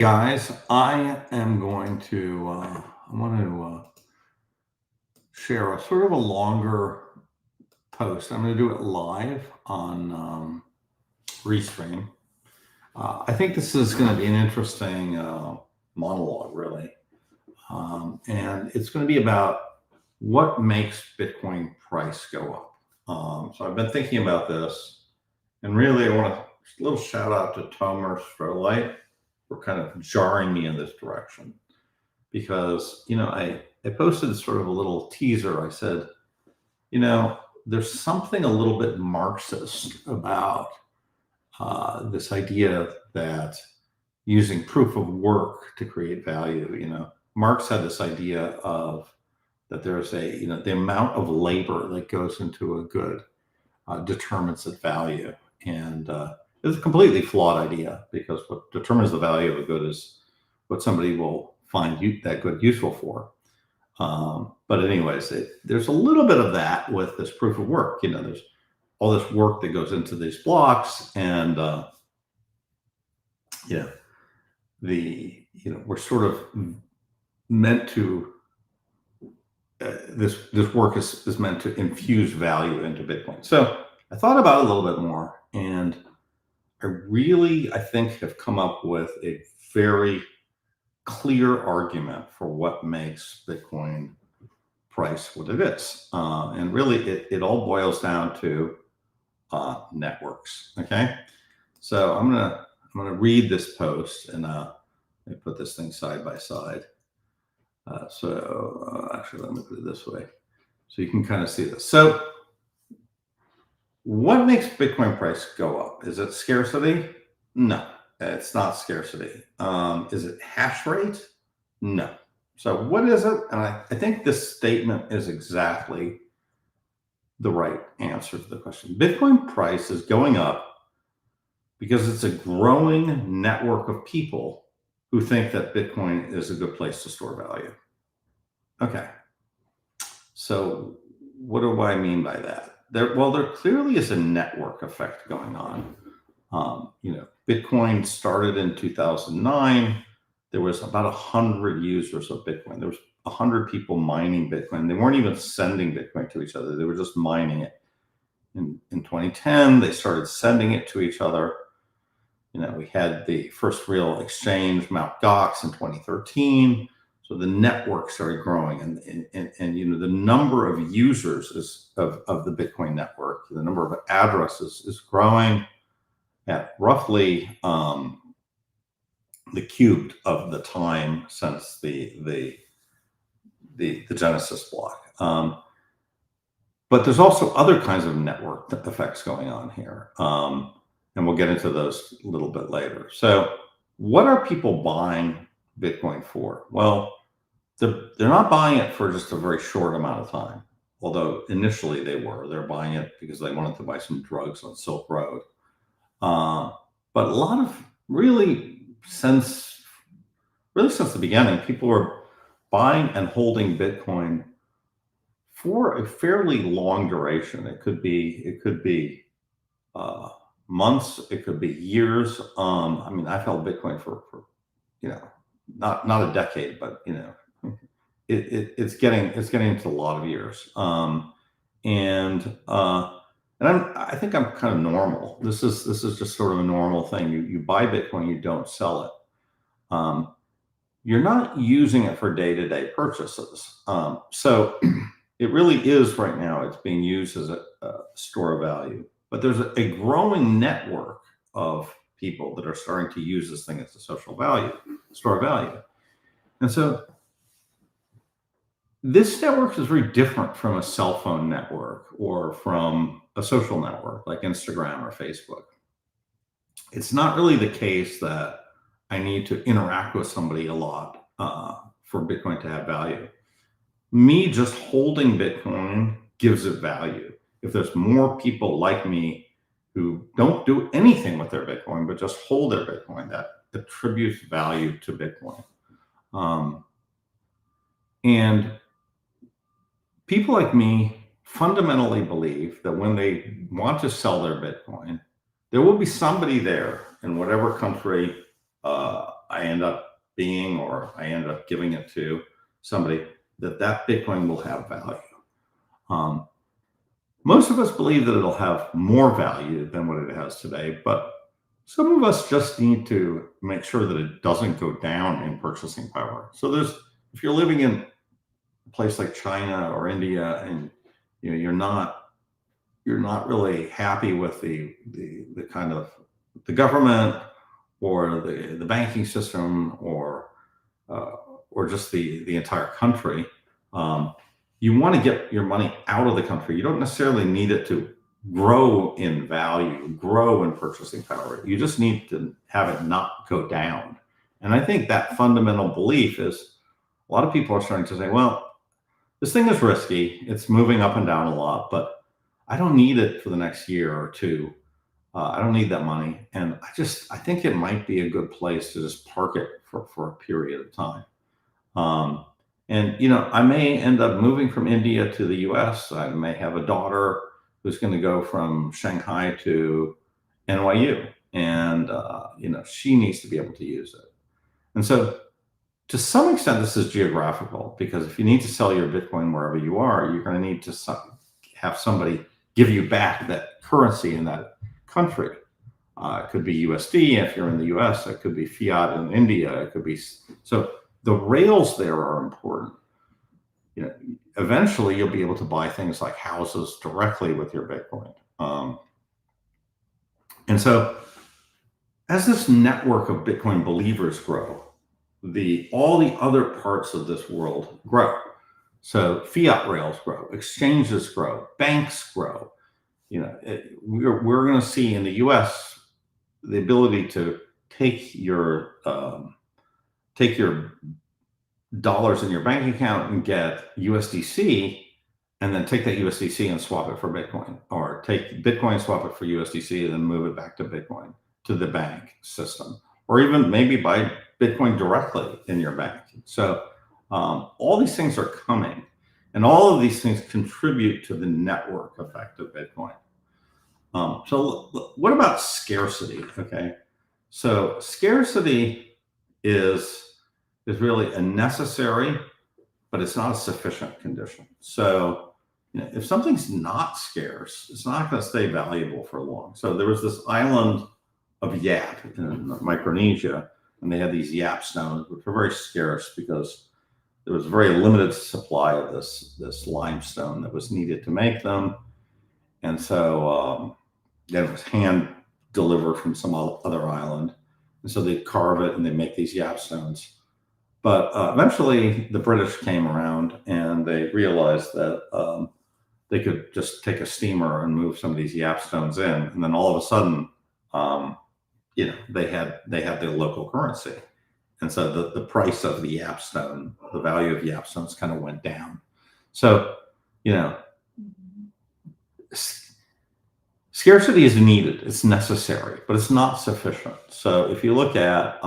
Guys, I am going to I want to share a sort of a longer post. I'm going to do it live on Restream. I think this is going to be an interesting monologue, really, and it's going to be about what makes Bitcoin price go up. So I've been thinking about this, and really, I want a little shout out to Tomer Strolight for kind of jarring me in this direction. Because I posted sort of a little teaser. I said, there's something a little bit Marxist about this idea that using proof of work to create value. Marx had this idea of that there's the amount of labor that goes into a good determines its value, and it's a completely flawed idea, because what determines the value of a good is what somebody will find that good useful for. But anyways, there's a little bit of that with this proof of work. There's all this work that goes into these blocks, and we're sort of meant to. This work is meant to infuse value into Bitcoin. So I thought about it a little bit more, and I think have come up with a very clear argument for what makes Bitcoin price what it is. And really, it all boils down to networks. Okay, so I'm gonna read this post, and let me put this thing side by side. Actually, let me put it this way, so you can kind of see this. So, what makes Bitcoin price go up? Is it scarcity? No, it's not scarcity. Is it hash rate? No. So what is it? And I think this statement is exactly the right answer to the question. Bitcoin price is going up because it's a growing network of people who think that Bitcoin is a good place to store value. Okay. So what do I mean by that? There clearly is a network effect going on. Bitcoin started in 2009. There was about 100 users of Bitcoin. There was 100 people mining Bitcoin. They weren't even sending Bitcoin to each other. They were just mining it. In 2010, they started sending it to each other. We had the first real exchange, Mt. Gox, in 2013. So the network started growing, and the number of users of the Bitcoin network, the number of addresses is growing at roughly the cubed of the time since the Genesis block. But there's also other kinds of network effects going on here, and we'll get into those a little bit later. So, what are people buying Bitcoin for? Well, they're not buying it for just a very short amount of time, although initially they're buying it because they wanted to buy some drugs on Silk Road. But a lot of since the beginning, people were buying and holding Bitcoin for a fairly long duration. It could be months, it could be years. I've held Bitcoin for not a decade, but it's getting into a lot of years. I think I'm kind of normal. This is just sort of a normal thing. You buy Bitcoin, you don't sell it. You're not using it for day-to-day purchases. So it really is right now. It's being used as a store of value. But there's a growing network of people that are starting to use this thing as a store of value. And so this network is very different from a cell phone network or from a social network like Instagram or Facebook. It's not really the case that I need to interact with somebody a lot for Bitcoin to have value. Me just holding Bitcoin gives it value. If there's more people like me who don't do anything with their Bitcoin, but just hold their Bitcoin, that attributes value to Bitcoin. And people like me fundamentally believe that when they want to sell their Bitcoin, there will be somebody there in whatever country I end up being, or I end up giving it to somebody, that Bitcoin will have value. Most of us believe that it'll have more value than what it has today, but some of us just need to make sure that it doesn't go down in purchasing power. So if you're living in a place like China or India, and you're not really happy with the kind of the government or the banking system or just the entire country, you want to get your money out of the country. You don't necessarily need it to grow in value, grow in purchasing power. You just need to have it not go down. And I think that fundamental belief is, a lot of people are starting to say, well, this thing is risky. It's moving up and down a lot, but I don't need it for the next year or two. I don't need that money. And I think it might be a good place to just park it for a period of time. And I may end up moving from India to the US. I may have a daughter who's going to go from Shanghai to NYU, and she needs to be able to use it. And so to some extent, this is geographical, because if you need to sell your Bitcoin wherever you are, you're going to need to have somebody give you back that currency in that country. It could be USD if you're in the US. It could be fiat in India. It could be so. The rails there are important. Eventually you'll be able to buy things like houses directly with your Bitcoin. And so as this network of Bitcoin believers grow, all the other parts of this world grow. So fiat rails grow, exchanges grow, banks grow. We're going to see in the US the ability to take your dollars in your bank account and get USDC, and then take that USDC and swap it for Bitcoin, or take Bitcoin, swap it for USDC, and then move it back to Bitcoin, to the bank system, or even maybe buy Bitcoin directly in your bank. So all these things are coming, and all of these things contribute to the network effect of Bitcoin. So what about scarcity? Okay, so scarcity is really a necessary, but it's not a sufficient condition. So if something's not scarce, it's not going to stay valuable for long. So there was this island of Yap in Micronesia, and they had these Yap stones, which were very scarce because there was a very limited supply of this limestone that was needed to make them. And so then it was hand delivered from some other island. And so they carve it and they make these Yap stones. But eventually the British came around and they realized that they could just take a steamer and move some of these Yap stones in. And then all of a sudden, they had their local currency. And so the price of the Yap stone, the value of Yap stones kind of went down. So, scarcity is needed, it's necessary, but it's not sufficient. So if you look at,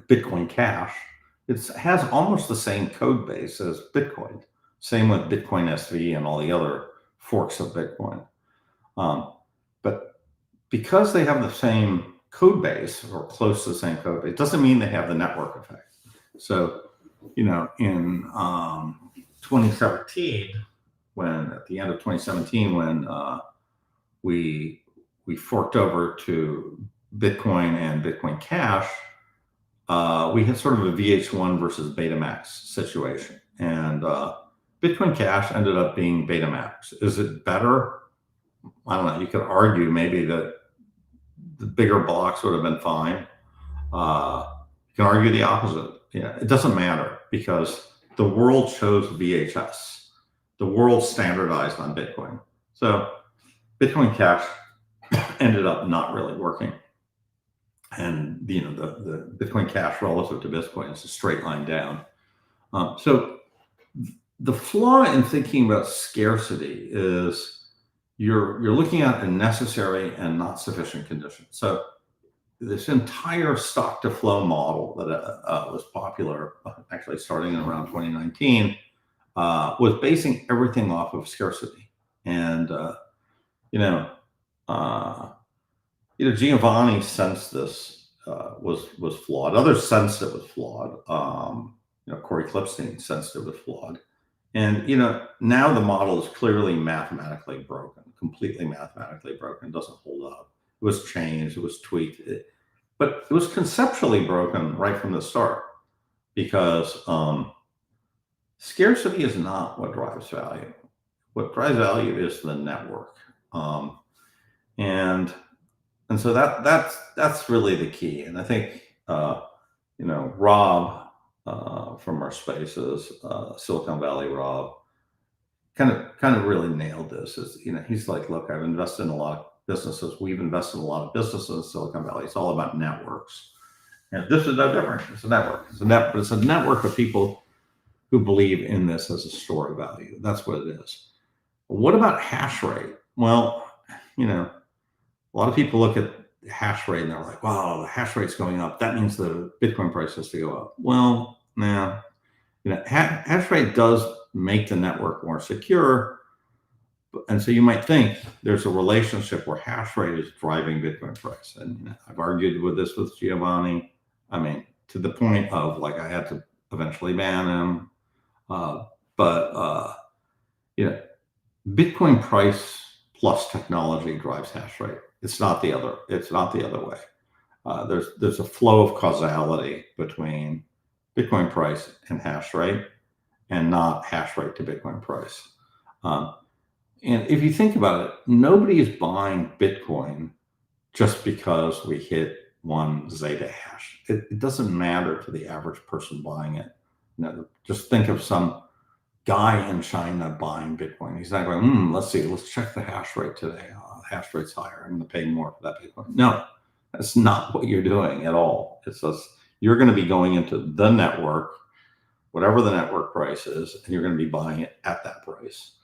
Bitcoin Cash, it has almost the same code base as Bitcoin. Same with Bitcoin SV and all the other forks of Bitcoin. But because they have the same code base, or close to the same code base, it doesn't mean they have the network effect. So, in 2017, at the end of 2017, when we forked over to Bitcoin and Bitcoin Cash, we had sort of a VH1 versus Betamax situation, and Bitcoin Cash ended up being Betamax. Is it better? I don't know. You could argue maybe that the bigger blocks would have been fine. You can argue the opposite. It doesn't matter, because the world chose VHS. The world standardized on Bitcoin. So Bitcoin Cash ended up not really working. And the Bitcoin Cash relative to Bitcoin is a straight line down. So the flaw in thinking about scarcity is you're looking at a necessary and not sufficient condition. So this entire stock to flow model that was popular, actually starting in around 2019, was basing everything off of scarcity. And Giovanni sensed this was flawed. Others sensed it was flawed. Corey Klippstein sensed it was flawed. And now the model is clearly mathematically broken, completely mathematically broken. It doesn't hold up. It was changed. It was tweaked. But it was conceptually broken right from the start, because scarcity is not what drives value. What drives value is the network, and so that's really the key. And I think Rob from our spaces, Silicon Valley Rob, kind of really nailed this. He's like, look, I've invested in a lot of businesses. We've invested in a lot of businesses in Silicon Valley. It's all about networks, and this is no different. It's a network. It's a network of people who believe in this as a store of value. That's what it is. What about hash rate? Well, a lot of people look at hash rate and they're like, wow, the hash rate's going up. That means the Bitcoin price has to go up. Well, nah, hash rate does make the network more secure. And so you might think there's a relationship where hash rate is driving Bitcoin price. And I've argued with this with Giovanni. I mean, to the point of like, I had to eventually ban him. But Bitcoin price plus technology drives hash rate. It's not the other way. There's a flow of causality between Bitcoin price and hash rate, and not hash rate to Bitcoin price. And if you think about it, nobody is buying Bitcoin just because we hit one zeta hash. It doesn't matter to the average person buying it. Just think of some guy in China buying Bitcoin. He's not going, let's check the hash rate today. Hash rate's higher. I'm going to pay more for that Bitcoin. No, that's not what you're doing at all. It's just, you're going to be going into the network, whatever the network price is, and you're going to be buying it at that price.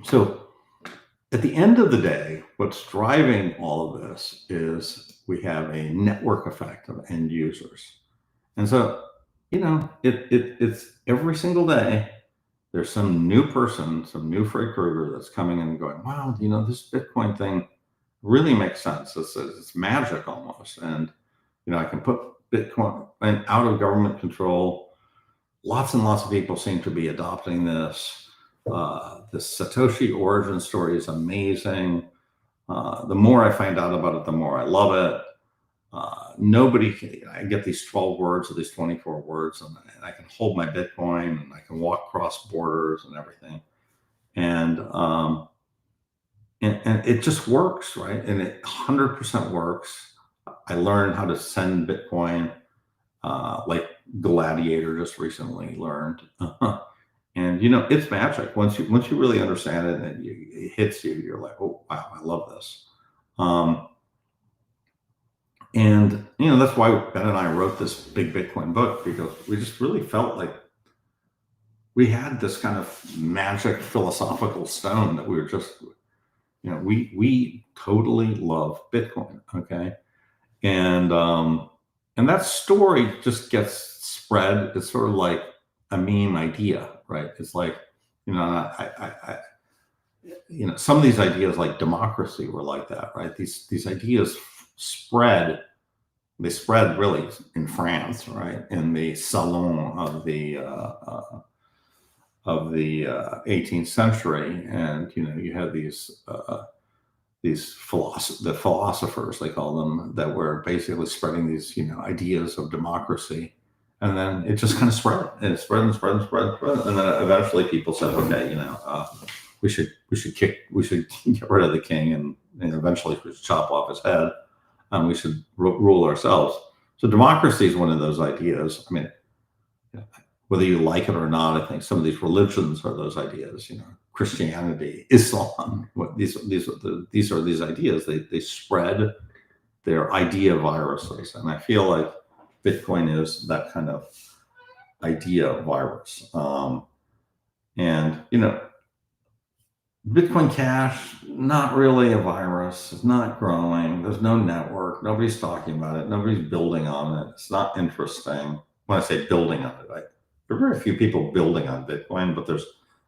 So at the end of the day, what's driving all of this is we have a network effect of end users. And so, it's every single day, there's some new person, some new Fred Krueger that's coming in and going, wow, this Bitcoin thing really makes sense. It's magic almost. And, I can put Bitcoin out of government control. Lots and lots of people seem to be adopting this. The Satoshi origin story is amazing. The more I find out about it, the more I love it. I get these 12 words or these 24 words, and I can hold my Bitcoin, and I can walk across borders and everything. And it just works, right? And it 100% works. I learned how to send Bitcoin, like Gladiator just recently learned. And it's magic. Once you really understand it and it hits you, you're like, oh wow, I love this. And that's why Ben and I wrote this big Bitcoin book, because we just really felt like we had this kind of magic philosophical stone that we were just, we totally love Bitcoin, okay? And that story just gets spread. It's sort of like a meme idea, right? It's like, some of these ideas like democracy were like that, right? These ideas spread. They spread really in France, right? In the salon of the 18th century, and you had the philosophers, they call them, that were basically spreading these ideas of democracy, and then it just kind of spread, and it spread and spread and spread and spread, and then eventually people said, okay, we should get rid of the king, and eventually we should chop off his head, and we should rule ourselves. So democracy is one of those ideas. I mean, whether you like it or not, I think some of these religions are those ideas. Christianity, Islam. These are these ideas. They spread their idea viruses, and I feel like Bitcoin is that kind of idea virus. And Bitcoin Cash, not really a virus. It's not growing. There's no network. Nobody's talking about it. Nobody's building on it. It's not interesting. When I say building on it, there are very few people building on Bitcoin, but there's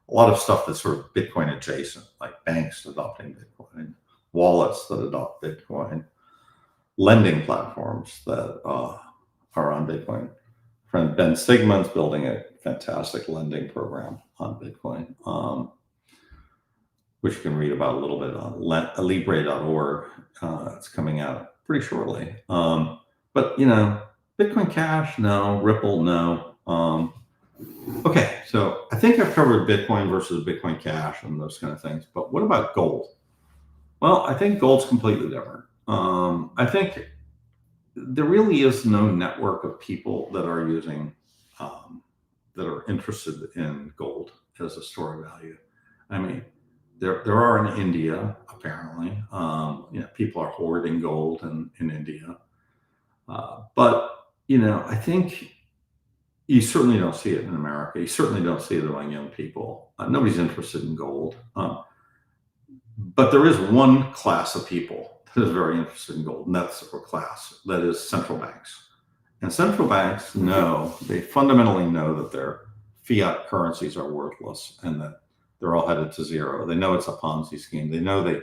a lot of stuff that's sort of Bitcoin adjacent, like banks adopting Bitcoin, wallets that adopt Bitcoin. lending platforms that are on Bitcoin. Friend Ben Sigmund's building a fantastic lending program on Bitcoin, which you can read about a little bit on Libre.org. It's coming out pretty shortly. But Bitcoin Cash, no. Ripple, no. Okay, so I think I've covered Bitcoin versus Bitcoin Cash and those kind of things. But what about gold? Well, I think gold's completely different. I think there really is no network of people that are using, that are interested in gold as a store of value. I mean, there are in India, apparently. People are hoarding gold in India. But, I think you certainly don't see it in America. You certainly don't see it among young people. Nobody's interested in gold. But there is one class of people that is very interested in gold, and that's a class that is central banks. And central banks they fundamentally know that their fiat currencies are worthless and that they're all headed to zero. They know it's a Ponzi scheme. They know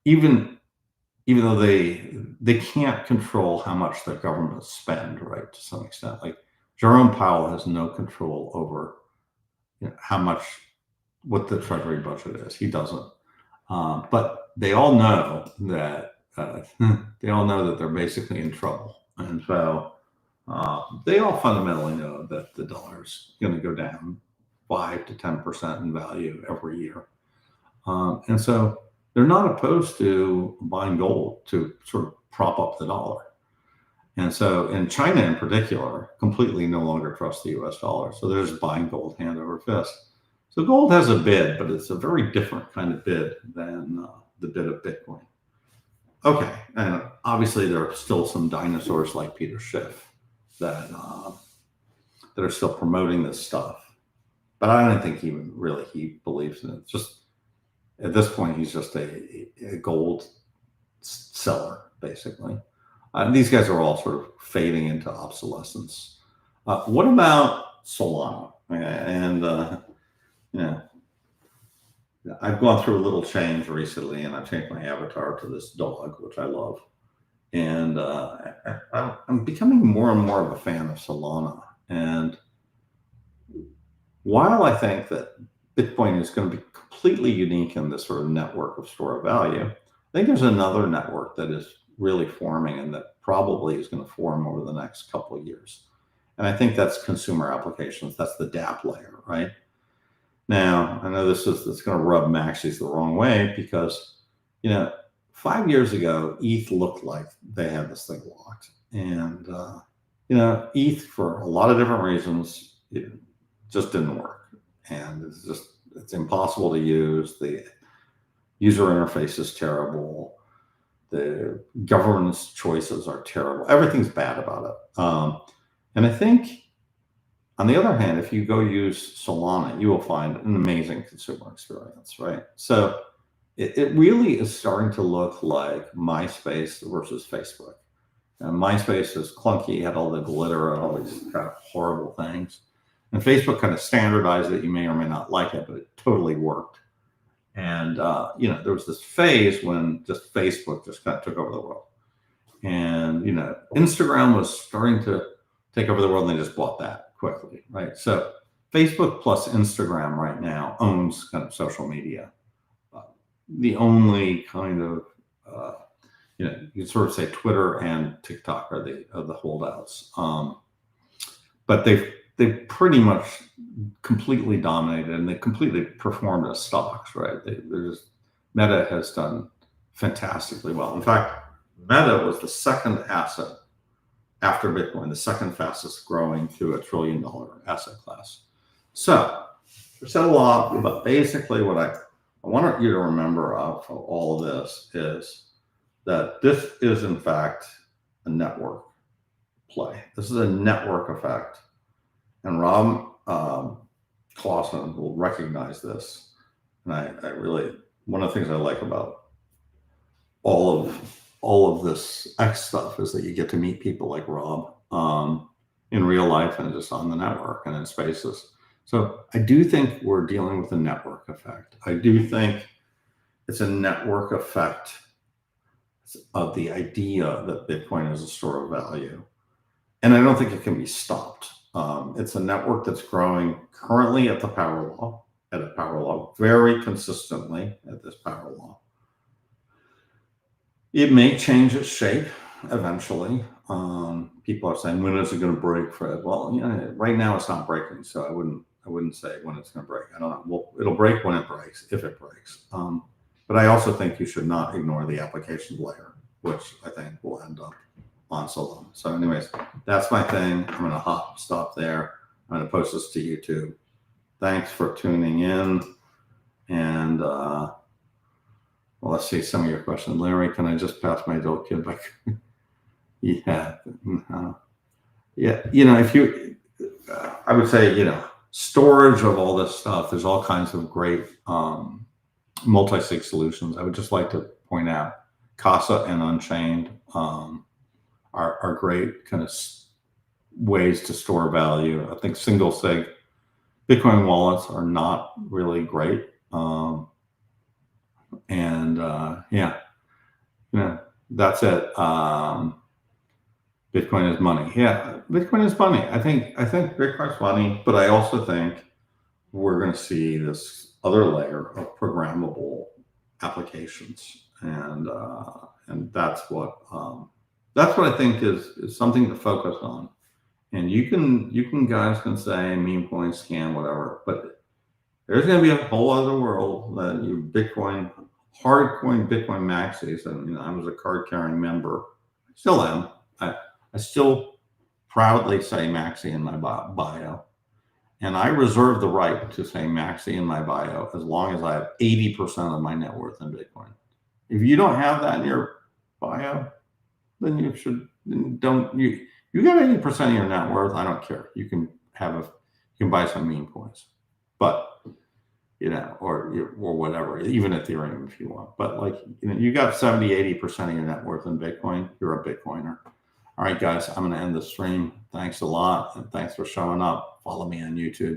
even though they can't control how much their government spend, right, to some extent. Like Jerome Powell has no control over what the Treasury budget is. He doesn't. But they all know that they're basically in trouble, and so they all fundamentally know that the dollar's going to go down 5 to 10% in value every year, and so they're not opposed to buying gold to sort of prop up the dollar. And so in China in particular, completely no longer trust the US dollar. So they're just buying gold hand over fist. So gold has a bid, but it's a very different kind of bid than the bid of Bitcoin. Okay, and obviously there are still some dinosaurs like Peter Schiff that are still promoting this stuff. But I don't think he believes in it. Just at this point, he's just a gold seller, basically. These guys are all sort of fading into obsolescence. What about Solana? And I've gone through a little change recently, and I've changed my avatar to this dog, which I love. And I'm becoming more and more of a fan of Solana. And while I think that Bitcoin is going to be completely unique in this sort of network of store of value, I think there's another network that is really forming and that probably is going to form over the next couple of years. And I think that's consumer applications. That's the DApp layer, right? Now, I know it's going to rub Maxis the wrong way because, 5 years ago, ETH looked like they had this thing locked. And, ETH, for a lot of different reasons, it just didn't work. And it's impossible to use. The user interface is terrible. The governance choices are terrible. Everything's bad about it. And I think, on the other hand, if you go use Solana, you will find an amazing consumer experience, right? So it really is starting to look like MySpace versus Facebook. And MySpace is clunky, had all the glitter and all these kind of horrible things. And Facebook kind of standardized it. You may or may not like it, but it totally worked. And, there was this phase when just Facebook just kind of took over the world. And, Instagram was starting to take over the world, and they just bought that quickly, right? So Facebook plus Instagram right now owns kind of social media. The only kind of, you can sort of say Twitter and TikTok are the holdouts. But they've pretty much completely dominated, and they completely performed as stocks, right? Meta has done fantastically well. In fact, Meta was the second asset after Bitcoin, the second fastest growing to $1 trillion asset class. So we said a lot, but basically what I want you to remember of all of this is that this is in fact a network play. This is a network effect. And Rob Clausen will recognize this. And I really, one of the things I like about all of this X stuff is that you get to meet people like Rob in real life and just on the network and in spaces. So I do think we're dealing with a network effect. I do think it's a network effect. of the idea that Bitcoin is a store of value. And I don't think it can be stopped. It's a network that's growing currently at a power law, very consistently at this power law. It may change its shape eventually. People are saying, when is it going to break, Fred? Well, right now it's not breaking, so I wouldn't say when it's going to break. I don't know. Well, it'll break when it breaks, if it breaks. But I also think you should not ignore the application layer, which I think will end up on Solana. So anyways, that's my thing. I'm going to stop there. I'm going to post this to YouTube. Thanks for tuning in. And well, let's see some of your questions. Larry, can I just pass my adult kid back? Yeah. If you, I would say, storage of all this stuff, there's all kinds of great multi-sig solutions. I would just like to point out Casa and Unchained are great kind of ways to store value. I think single sig Bitcoin wallets are not really great. That's it. Bitcoin is money. Yeah, Bitcoin is money. I think Bitcoin's money, but I also think we're going to see this other layer of programmable applications, and that's what I think is something to focus on. And you guys can say meme coin, scam, whatever, but there's going to be a whole other world that you hardcoin Bitcoin maxis, and I was a card carrying member, I still am. I still proudly say maxi in my bio, and I reserve the right to say maxi in my bio as long as I have 80% of my net worth in Bitcoin. If you don't have that in your bio, then you got 80% of your net worth. I don't care. You can buy some meme coins, but or whatever, even Ethereum if you want. But you got 70-80% of your net worth in Bitcoin, you're a Bitcoiner. All right, guys, I'm going to end the stream. Thanks a lot, and thanks for showing up. Follow me on YouTube.